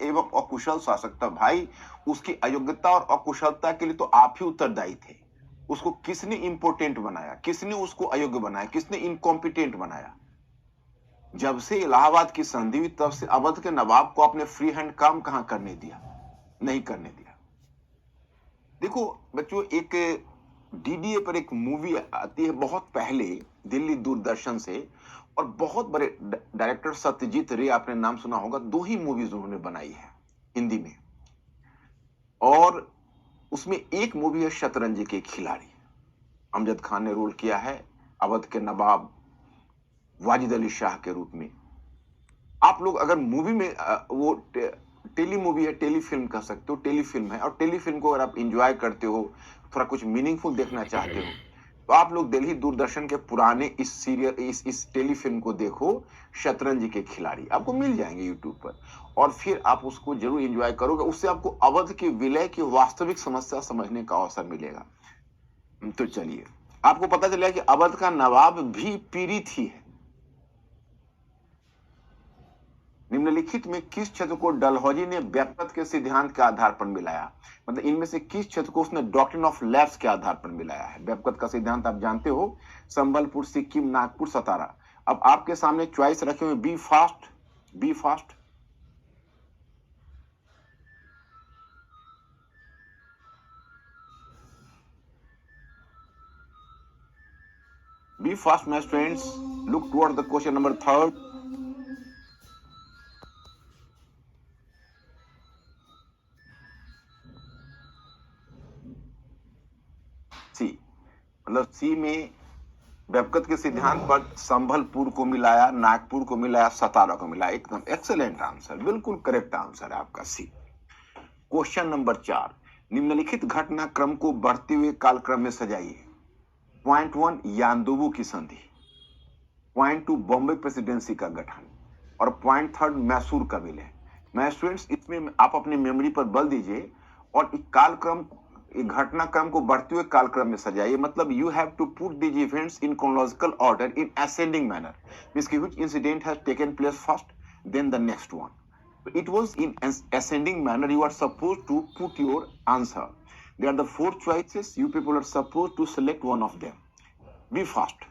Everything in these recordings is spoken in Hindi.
एवं अकुशल शासक था। भाई, उसकी अयोग्यता और अकुशलता के लिए तो आप ही उत्तरदायी थे। उसको किसने इम्पोर्टेंट बनाया, किसने उसको अयोग्य बनाया, किसने इनकॉम्पिटेंट बनाया? जब से इलाहाबाद की संधि हुई तब से अवध के नवाब को आपने फ्री हैंड काम कहां करने दिया? नहीं करने दिया। देखो बच्चों, एक डीडीए पर एक मूवी आती है बहुत पहले, दिल्ली दूरदर्शन से, और बहुत बड़े डायरेक्टर सत्यजीत रे, आपने नाम सुना होगा। 2 ही मूवीज उन्होंने बनाई है हिंदी में, और उसमें एक मूवी है शतरंज के खिलाड़ी। अमजद खान ने रोल किया है अवध के नवाब वाजिद अली शाह के रूप में। आप लोग अगर मूवी में वो टेली मूवी है, टेली फिल्म कह सकते हो, टेली फिल्म है, और टेली फिल्म को अगर आप एंजॉय करते हो, थोड़ा कुछ मीनिंगफुल देखना चाहते हो, तो आप लोग दिल्ली दूरदर्शन के पुराने इस सीरियल इस टेली फिल्म को देखो, शतरंज के खिलाड़ी, आपको मिल जाएंगे यूट्यूब पर, और फिर आप उसको जरूर एंजॉय करोगे। उससे आपको अवध के विलय की वास्तविक समस्या समझने का अवसर मिलेगा। तो चलिए, आपको पता चला कि अवध का नवाब भी पीड़ित ही है। निम्नलिखित में किस क्षेत्र को डलहौजी ने व्यापक के सिद्धांत के आधार पर मिलाया? मतलब इनमें से किस क्षेत्र को उसने डॉक्ट्रिन ऑफ लैप्स के आधार पर मिलाया है? व्यापक का सिद्धांत आप जानते हो, संबलपुर, सिक्किम, नागपुर, सतारा। अब आपके सामने चॉइस रखे हुए, be fast, be fast, be fast my students, look toward the question number 3rd। C, मतलब सी में व्यापक के सिद्धांत पर संबलपुर को मिलाया, नागपुर को मिलाया, सतारा को मिलाया। एकदम एक्सेलेंट आंसर, बिल्कुल करेक्ट आंसर है आपका सी। क्वेश्चन नंबर 4, निम्नलिखित घटनाक्रम को बढ़ते हुए कालक्रम में सजाइए। पॉइंट 1 यानदुबू की संधि, पॉइंट 2 बॉम्बे प्रेसिडेंसी का गठन, और पॉइंट 3 मैसूर का विलय। मैं स्टूडेंट्स इसमें आप अपनी मेमोरी पर बल दीजिए और कालक्रम, घटनाक्रम को बढ़ते हुए कालक्रम में सजाइए। मतलब you have to put these events in chronological order in ascending manner, means कि which incident has taken place first then the next one. It was in ascending manner. You are supposed to put your answer. There are the 4 choices. You people are supposed to select one of them. Be fast.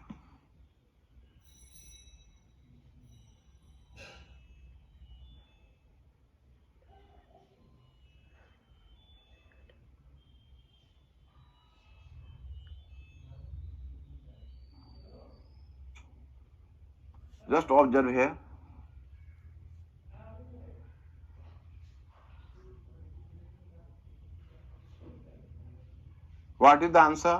Just observe here. What is the answer?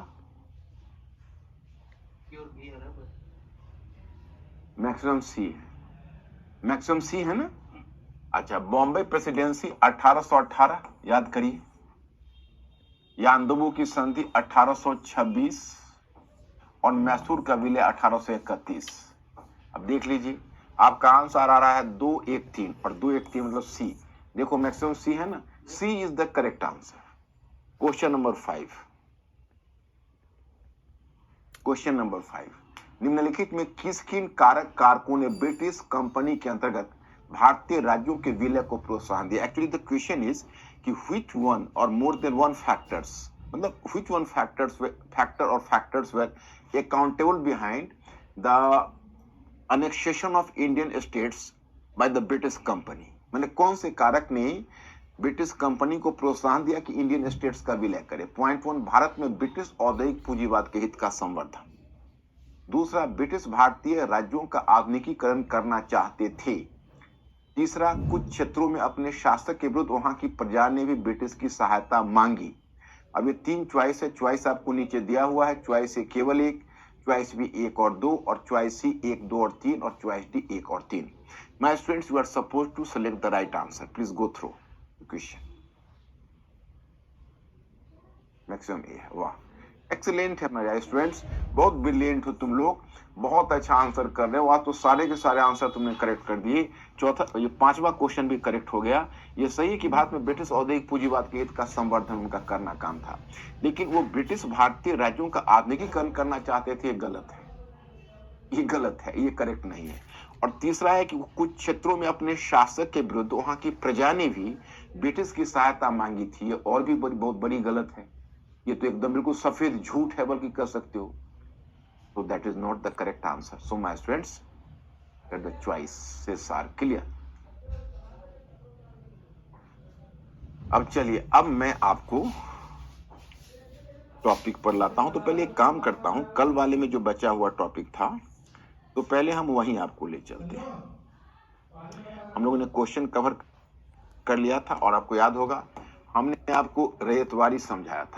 Maximum C है, मैक्सिमम सी है ना। अच्छा, बॉम्बे प्रेसिडेंसी 1818, याद करिए। यानदुबू की संधि 1826, और मैसूर का विलय 1831। अब देख लीजिए, आपका आंसर आ रहा है 213, और 213 मतलब सी। देखो मैक्सिमम सी है ना, C is the correct answer. Question number 5, question number 5, निम्नलिखित में किस किन कारकों ने ब्रिटिश कंपनी के अंतर्गत भारतीय राज्यों के विलय को प्रोत्साहन दिया? एक्चुअली द क्वेश्चन इज कि व्हिच वन और मोर देन वन फैक्टर्स, मतलब व्हिच वन फैक्टर और factors were accountable behind the annexation of Indian states by the British company. मतलब कौन से कारक ने ब्रिटिश कंपनी को प्रोत्साहन दिया कि इंडियन स्टेट्स का विलय करे? पॉइंट 1, भारत में ब्रिटिश औद्योगिक पूंजीवाद के हित का संवर्धन। दूसरा, ब्रिटिश भारतीय राज्यों का आधुनिकीकरण करना चाहते थे। तीसरा, कुछ क्षेत्रों में अपने शासक के विरुद्ध वहां की प्रजा ने भी ब्रिटिश की सहायता मांगी। अब ये 3 चॉइस है, चॉइस आपको नीचे दिया हुआ है। चॉइस ए केवल 1, चॉइस बी 1 और 2, और चॉइस सी 1, 2 और 3, और चॉइस डी 1 और 3। My students, you are suppose to select the right answer. Please go through the question. Maximum A है, वाह, एक्सीलेंट है मेरे स्टूडेंट्स, बहुत ब्रिलियंट हो तुम लोग, बहुत अच्छा आंसर कर रहे हो। आज तो सारे के सारे आंसर तुमने करेक्ट कर दिए। चौथा, ये 5वां क्वेश्चन भी करेक्ट हो गया। ये सही है कि भारत में ब्रिटिश औद्योगिक पूंजीवाद के हित का संवर्धन उनका करना काम था, लेकिन वो ब्रिटिश भारतीय राज्यों का आधुनिकीकरण करना चाहते थे। ये गलत है, ये गलत है, ये करेक्ट नहीं है। और तीसरा है कि वो कुछ क्षेत्रों में अपने शासक के विरुद्ध वहां की प्रजा ने भी ब्रिटिश की सहायता मांगी थी। ये और भी बहुत बड़ी गलत है। ये तो एकदम बिल्कुल सफेद झूठ है, बल्कि कर सकते हो। So that is not the correct answer. So my students, that the choices are clear. अब चलिए, अब मैं आपको टॉपिक पर लाता हूं। तो पहले एक काम करता हूं, कल वाले में जो बचा हुआ टॉपिक था, तो पहले हम वहीं आपको ले चलते हैं। हम लोगों ने क्वेश्चन कवर कर लिया था, और आपको याद होगा हमने आपको रैयतवारी समझाया था।